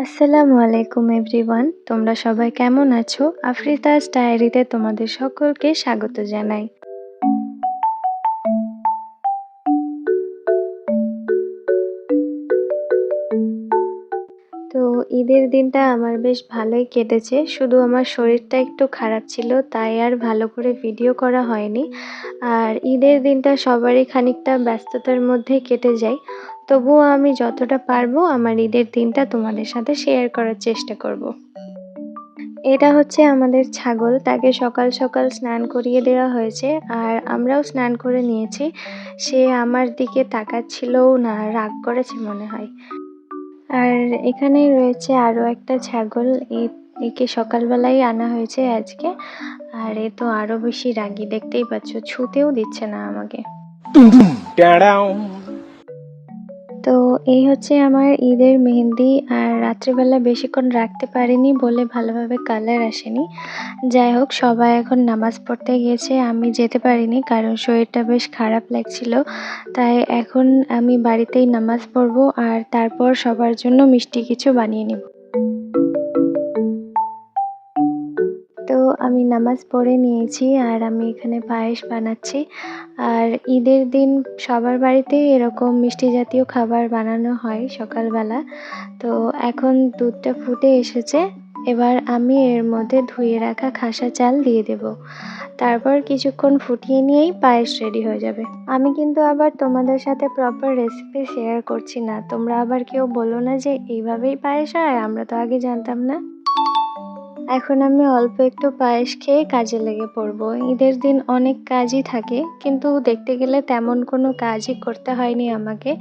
আসসালামু আলাইকুম এভরিওয়ান, তোমরা সবাই কেমন আছো? আফ্রিতাস ডায়েরিতে তোমাদের সকলকে স্বাগত জানাই। তো ঈদের দিনটা আমার বেশ ভালোই কেটেছে, শুধু আমার শরীরটা একটু খারাপ ছিল, তাই আর ভালো করে ভিডিও করা হয়নি। আর ঈদের দিনটা সবারই খানিকটা ব্যস্ততার মধ্যেই কেটে যায়, তবুও আমি যতটা পারবো আমার ঈদের দিনটা তোমাদের সাথে শেয়ার করার চেষ্টা করব। এটা হচ্ছে আমাদের ছাগল, তাকে সকাল সকাল স্নান করিয়ে দেওয়া হয়েছে আর আমরাও স্নান করে নিয়েছি। সে আমার দিকে তাকাচ্ছিলও না, রাগ করেছে মনে হয়। আর এখানেই রয়েছে আরো একটা ছাগল, একে সকালবেলায় আনা হয়েছে আজকে। আর এ তো আরো বেশি রাগী, দেখতেই পাচ্ছ, ছুতেও দিচ্ছে না আমাকে। তো এই হচ্ছে আমার ঈদের মেহেন্দি। আর রাত্রিবেলা বেশিক্ষণ রাখতে পারিনি বলে ভালোভাবে কালার আসেনি। যাই হোক, সবাই এখন নামাজ পড়তে গেছে, আমি যেতে পারিনি কারণ শরীরটা বেশ খারাপ লাগছিল। তাই এখন আমি বাড়িতেই নামাজ পড়বো আর তারপর সবার জন্য মিষ্টি কিছু বানিয়ে নিব। তো আমি নামাজ পড়ে নিয়েছি আর আমি এখানে পায়েস বানাচ্ছি। আর ঈদের দিন সবার বাড়িতেই এরকম মিষ্টি জাতীয় খাবার বানানো হয় সকালবেলা। তো এখন দুধটা ফুটে এসেছে, এবার আমি এর মধ্যে ধুয়ে রাখা খাসা চাল দিয়ে দেব। তারপর কিছুক্ষণ ফুটিয়ে নিয়েই পায়েস রেডি হয়ে যাবে। আমি কিন্তু আবার তোমাদের সাথে প্রপার রেসিপি শেয়ার করছি না, তোমরা আবার কেউ বলো না যে এইভাবেই পায়েস হয়, আমরা তো আগে জানতাম না। এখন আমি অল্প একটু পায়েস খেয়ে কাজে লেগে পড়বো। ঈদের দিন অনেক কাজই থাকে, কিন্তু দেখতে গেলে তেমন কোনো কাজই করতে হয়নি আমাকে।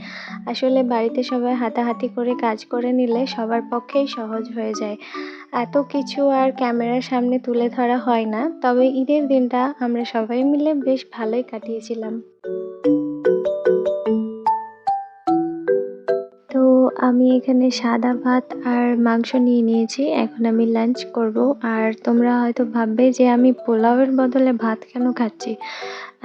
আসলে বাড়িতে সবাই হাতাহাতি করে কাজ করে নিলে সবার পক্ষেই সহজ হয়ে যায়। এত কিছু আর ক্যামেরার সামনে তুলে ধরা হয় না, তবে ঈদের দিনটা আমরা সবাই মিলে বেশ ভালোই কাটিয়েছিলাম। তো আমি এখানে সাদা ভাত আর মাংস নিয়ে নিয়েছি, এখন আমি লাঞ্চ করব। আর তোমরা হয়তো ভাববে যে আমি পোলাওয়ের বদলে ভাত কেন খাচ্ছি।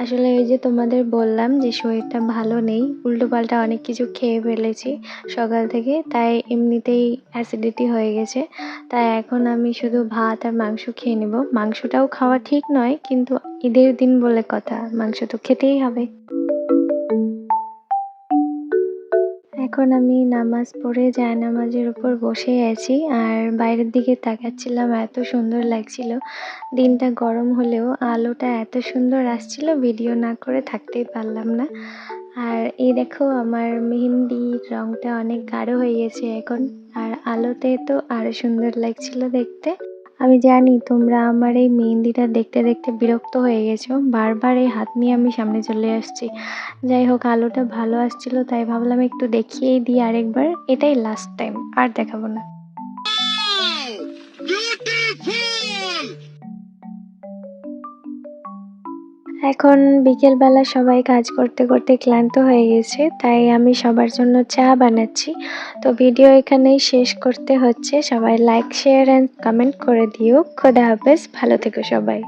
আসলে ওই যে তোমাদের বললাম যে শরীরটা ভালো নেই, উল্টোপাল্টা অনেক কিছু খেয়ে ফেলেছি সকাল থেকে, তাই এমনিতেই অ্যাসিডিটি হয়ে গেছে। তাই এখন আমি শুধু ভাত আর মাংস খেয়ে নেব। মাংসটাও খাওয়া ঠিক নয়, কিন্তু ঈদের দিন বলে কথা, মাংস তো খেতেই হবে। এখন আমি নামাজ পড়ে জায়নামাজের উপর বসে আছি আর বাইরের দিকে তাকাচ্ছিলাম, এত সুন্দর লাগছিল। দিনটা গরম হলেও আলোটা এত সুন্দর আসছিল, ভিডিও না করে থাকতেই পারলাম না। আর এই দেখো, আমার মেহেন্দির রংটা অনেক গাঢ় হয়ে গেছে এখন, আর আলোতে তো আরো সুন্দর লাগছিল দেখতে। আমি জানি তোমরা আমার এই মেহেন্দিটা দেখতে দেখতে বিরক্ত হয়ে গেছো, বারবার এই হাত নিয়ে আমি সামনে চলে আসছি। যাই হোক, আলোটা ভালো আসছিল তাই ভাবলাম একটু দেখিয়েই দিই আরেকবার, এটাই লাস্ট টাইম, আর দেখাবো না। এখন বিকেল বেলা সবাই কাজ করতে করতে ক্লান্ত হয়ে গেছে, তাই আমি সবার জন্য চা বানাচ্ছি। তো ভিডিও এখানেই শেষ করতে হচ্ছে, সবাই লাইক শেয়ার অ্যান্ড কমেন্ট করে দিও। খোদা হাফেজ, ভালো থেকো সবাই।